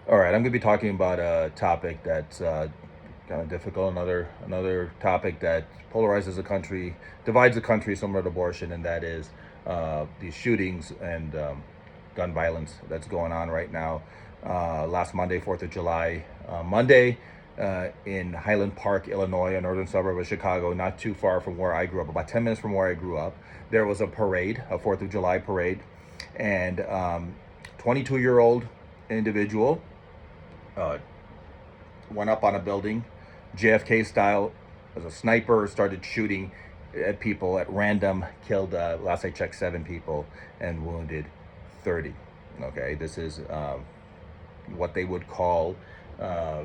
All right, I'm going to be talking about a topic that's kind of difficult. Another topic that polarizes the country, divides the country, similar to abortion, and that is these shootings and gun violence that's going on right now. Last Monday, 4th of July, Monday, in Highland Park, Illinois, a northern suburb of Chicago, not too far from where I grew up, about 10 minutes from where I grew up. There was a parade, a 4th of July parade, and 22-year-old individual uh, went up on a building, JFK style, as a sniper, started shooting at people at random, killed, last I checked, 7 people and wounded 30. Okay, this is what they would call uh,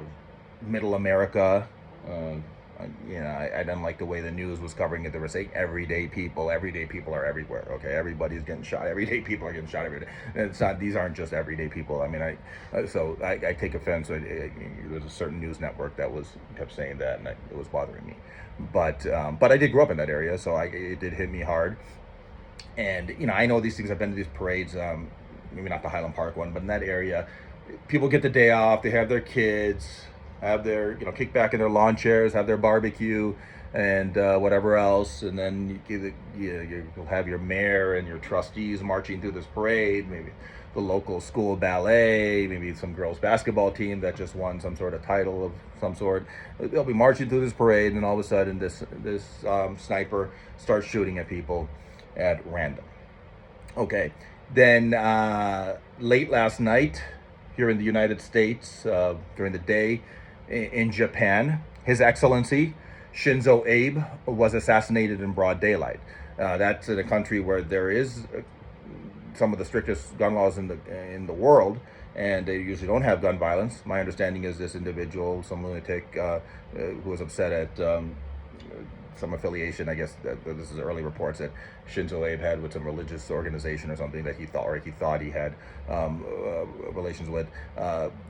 middle America. Uh, I didn't like the way the news was covering it. They were saying everyday people. Everyday people are everywhere. Okay, everybody's getting shot. Everyday people are getting shot every day. And it's not. These aren't just everyday people. I mean, I take offense. There's a certain news network that kept saying that, and it was bothering me. But I did grow up in that area, so it did hit me hard. And I know these things. I've been to these parades. Maybe not the Highland Park one, but in that area, people get the day off. They have their kids, have their kick back in their lawn chairs, have their barbecue, and whatever else. And then you'll have your mayor and your trustees marching through this parade. Maybe the local school ballet, maybe some girls basketball team that just won some sort of title of some sort. They'll be marching through this parade, and all of a sudden, this sniper starts shooting at people at random. Okay. Then late last night, here in the United States, during the day in Japan, His Excellency Shinzo Abe was assassinated in broad daylight. That's in a country where there is some of the strictest gun laws in the world, and they usually don't have gun violence. My understanding is this individual, some lunatic, who was upset at some affiliation. I guess this is early reports that Shinzo Abe had with some religious organization or something that he thought he had relations with.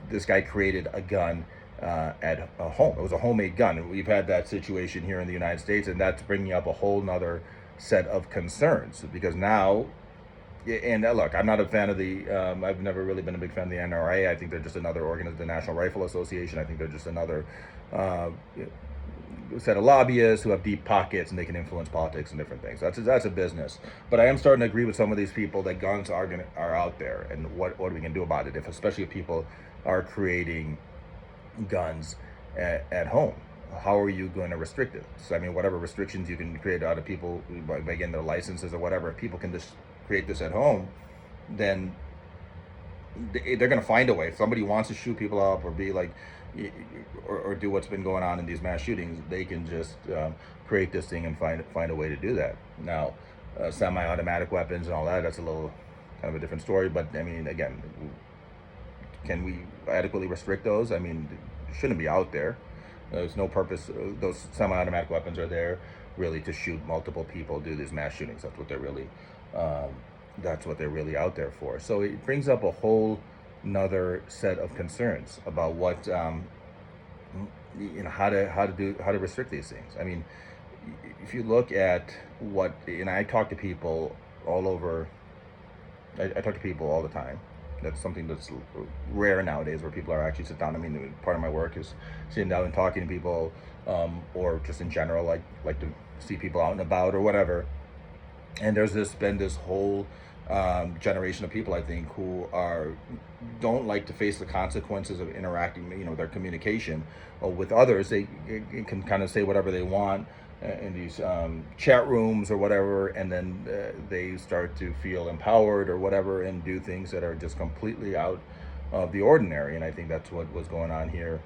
This guy created a gun at a home. It was a homemade gun. We've had that situation here in the United States, and that's bringing up a whole nother set of concerns because now. And look, I'm not a fan of the. I've never really been a big fan of the NRA. I think they're just another organization, the National Rifle Association. I think they're just another uh, set of lobbyists who have deep pockets and they can influence politics and different things. That's a business. But I am starting to agree with some of these people that guns are out there, and what we can do about it. If especially if people are creating guns at home. How are you going to restrict it? So, I mean, whatever restrictions you can create out of people by getting their licenses or whatever, if people can just create this at home, then they're going to find a way. If somebody wants to shoot people up or be like, or do what's been going on in these mass shootings, they can just create this thing and find a way to do that. Now, semi-automatic weapons and all that, that's a little kind of a different story. But I mean, again, can we adequately restrict those? I mean, it shouldn't be out there. There's no purpose. Those semi-automatic weapons are there really to shoot multiple people, do these mass shootings. Um, that's what they're really out there for. So it brings up a whole another set of concerns about what how to restrict these things. I mean, if you look at what, and I talk to people all over. I talk to people all the time. That's something that's rare nowadays, where people are actually sit down. I mean, part of my work is sitting down and talking to people, or just in general, like to see people out and about or whatever. And there's been this whole generation of people, I think, who are don't like to face the consequences of interacting, their communication with others. They can kind of say whatever they want in these chat rooms or whatever, and then they start to feel empowered or whatever and do things that are just completely out of the ordinary. And I think that's what was going on here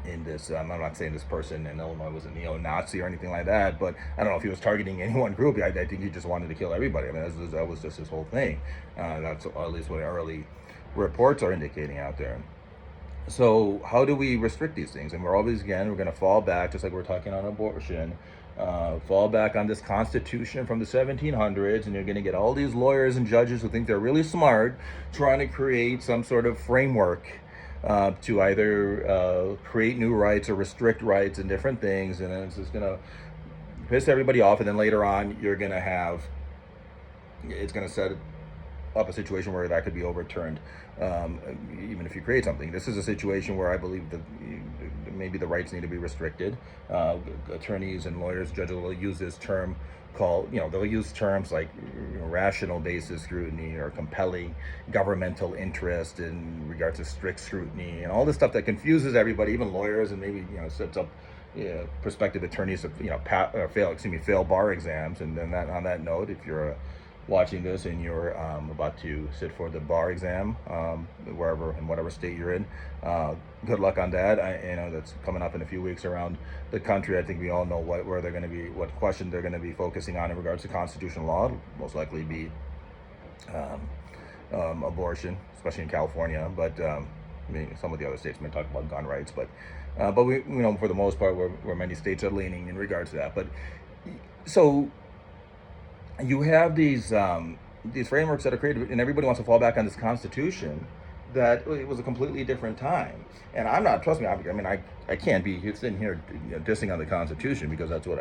in this. I'm not saying this person in Illinois was a neo-Nazi or anything like that, but I don't know if he was targeting any one group. I think he just wanted to kill everybody. I mean, that was just his whole thing. That's at least what early reports are indicating out there. So how do we restrict these things? And we're going to fall back, just like we're talking on abortion, fall back on this Constitution from the 1700s, and you're going to get all these lawyers and judges who think they're really smart, trying to create some sort of framework to either create new rights or restrict rights and different things, and then it's just going to piss everybody off. And then later on, it's going to set up a situation where that could be overturned, even if you create something. This is a situation where I believe that maybe the rights need to be restricted. Attorneys and lawyers, judges will use this term called, they'll use terms like rational basis scrutiny or compelling governmental interest in regards to strict scrutiny and all this stuff that confuses everybody, even lawyers, and maybe sets up prospective attorneys to fail bar exams. And then on that note, if you're watching this and you're about to sit for the bar exam, wherever in whatever state you're in, good luck on that. That's coming up in a few weeks around the country. I think we all know where they're going to be, what question they're going to be focusing on in regards to constitutional law. It'll most likely be abortion, especially in California, but some of the other states may talk about gun rights, but we for the most part where many states are leaning in regards to that. But so you have these frameworks that are created, and everybody wants to fall back on this Constitution that it was a completely different time. And I'm not, trust me, I can't be sitting here dissing on the Constitution, because that's what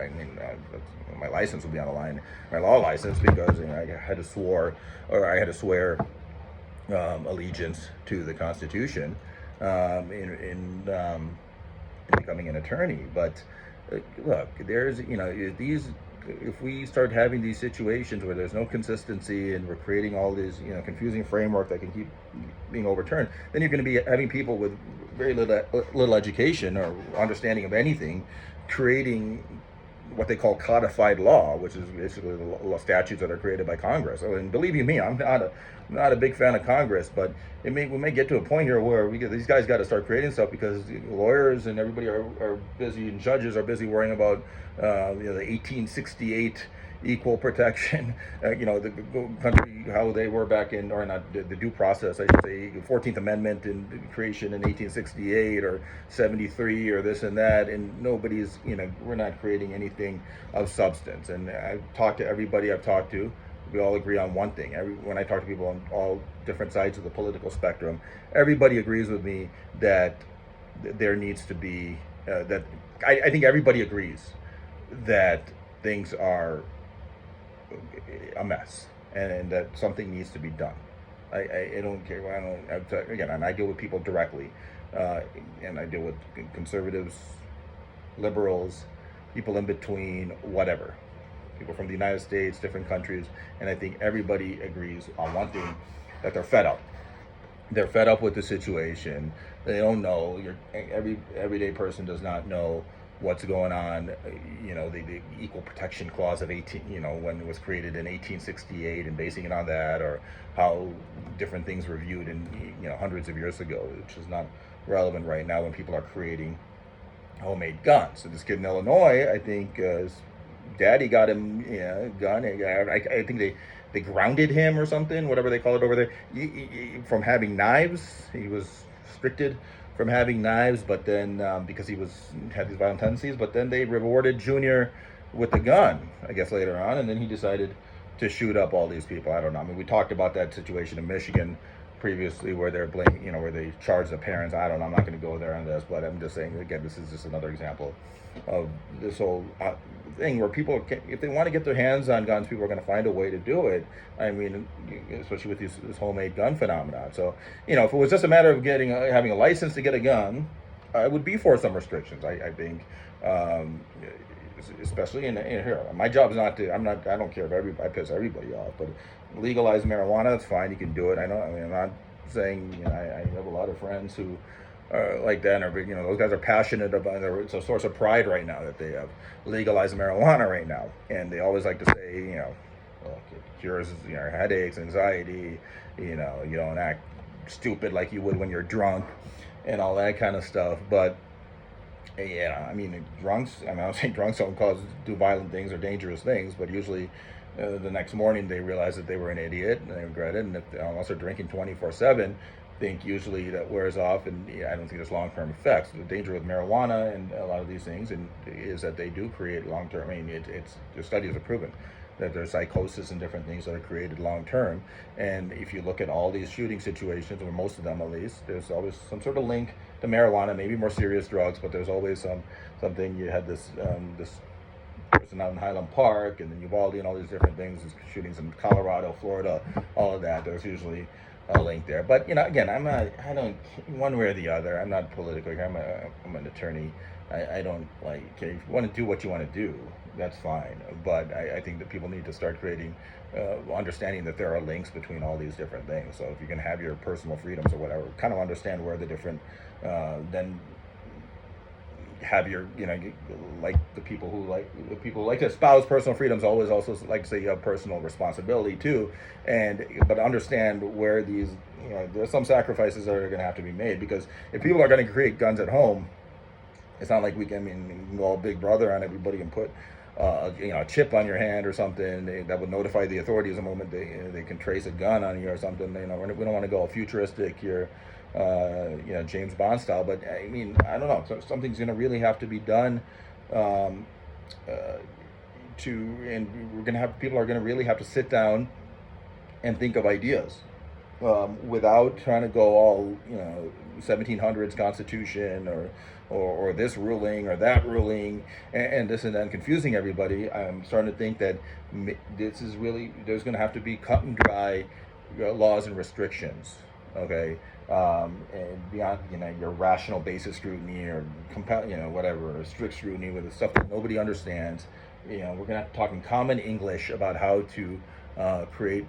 my license will be on the line, my law license, because I had to swear allegiance to the Constitution in becoming an attorney. But look, there's these. If we start having these situations where there's no consistency and we're creating all these confusing framework that can keep being overturned, then you're going to be having people with very little education or understanding of anything creating what they call codified law, which is basically the statutes that are created by Congress. And believe you me, I'm not a big fan of Congress, but we may get to a point here where these guys got to start creating stuff, because lawyers and everybody are busy, and judges are busy worrying about the 1868 equal protection, the country, how they were back in, or not, the due process, I should say, 14th Amendment and creation in 1868 or 73 or this and that, and nobody's, we're not creating anything of substance. And I've talked to everybody I've talked to, we all agree on one thing. When I talk to people on all different sides of the political spectrum, everybody agrees with me that there needs to be, I think everybody agrees that things are a mess and that something needs to be done. I don't care. And I deal with people directly, and I deal with conservatives, liberals, people in between, whatever, people from the United States, different countries, and I think everybody agrees on one thing, that they're fed up. They're fed up with the situation. They don't know. Everyday person does not know what's going on. The Equal Protection Clause of 18, when it was created in 1868, and basing it on that, or how different things were viewed in hundreds of years ago, which is not relevant right now when people are creating homemade guns. So this kid in Illinois, I think his daddy got him a gun. I think they grounded him or something, whatever they call it over there, from having knives. He was restricted from having knives, but then because he had these violent tendencies, but then they rewarded Junior with a gun, I guess, later on, and then he decided to shoot up all these people. I don't know. We talked about that situation in Michigan previously, where they're blaming, where they charge the parents. I don't know. I'm not going to go there on this, but I'm just saying, again, this is just another example of this whole thing where people, if they want to get their hands on guns, people are going to find a way to do it. Especially with this homemade gun phenomenon. So, if it was just a matter of having a license to get a gun, I would be for some restrictions. I think, especially in here. My job is not to. I don't care if I piss everybody off, but legalize marijuana, that's fine. You can do it. I'm not saying. I have a lot of friends who like that, or those guys are passionate about it. It's a source of pride right now that they have legalized marijuana right now, and they always like to say, well, it cures headaches, anxiety. You don't act stupid like you would when you're drunk, and all that kind of stuff. But drunks. I'm not saying drunks don't do violent things or dangerous things, but usually the next morning they realize that they were an idiot and they regret it. And unless they're drinking 24/7. Think usually that wears off, and I don't think there's long-term effects. The danger with marijuana and a lot of these things is that they do create long-term. The studies have proven that there's psychosis and different things that are created long-term. And if you look at all these shooting situations, or most of them at least, there's always some sort of link to marijuana, maybe more serious drugs, but there's always something. You had this person out in Highland Park, and then Uvalde, and all these different things, shootings in Colorado, Florida, all of that. There's usually a link there. But again, I don't one way or the other. I'm not political. I'm an attorney. I don't like. Okay, if you want to do what you want to do, that's fine. But I think that people need to start creating, understanding that there are links between all these different things. So if you can have your personal freedoms or whatever, kind of understand where the different, then have your, like the people who like to espouse personal freedoms always also like to say you have personal responsibility too, but understand where these, there's some sacrifices that are going to have to be made, because if people are going to create guns at home, it's not like we can go all big brother on everybody and put a chip on your hand or something that would notify the authorities the moment they can trace a gun on you or something. We don't want to go futuristic here, James Bond style. But I mean, I don't know. So something's going to really have to be done. Um, and we're going to have people are going to really have to sit down and think of ideas, without trying to go all 1700s Constitution or this ruling or that ruling, and this and that, and confusing everybody. I'm starting to think that this is really, there's going to have to be cut and dry laws and restrictions. Okay, and beyond your rational basis scrutiny or whatever, or strict scrutiny with the stuff that nobody understands. We're going to have to talk in common English about how to create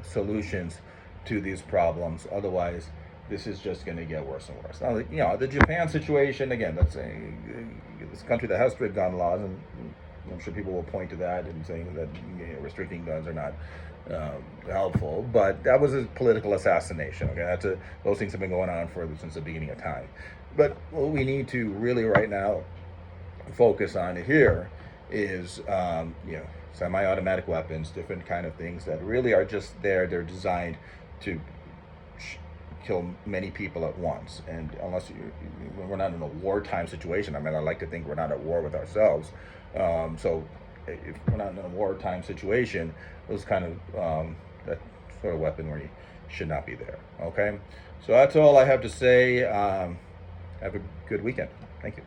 solutions to these problems. Otherwise, this is just going to get worse and worse. Now, the Japan situation, again, that's this country that has strict gun laws, and I'm sure people will point to that and saying that restricting guns are not helpful. But that was a political assassination. Okay, those things have been going on since the beginning of time. But what we need to really right now focus on here is semi-automatic weapons, different kind of things that really are just there. They're designed to kill many people at once. And unless we're not in a wartime situation, I mean, I like to think we're not at war with ourselves. So if we're not in a wartime situation, those kind of that sort of weaponry should not be there. Okay, so that's all I have to say. Have a good weekend. Thank you.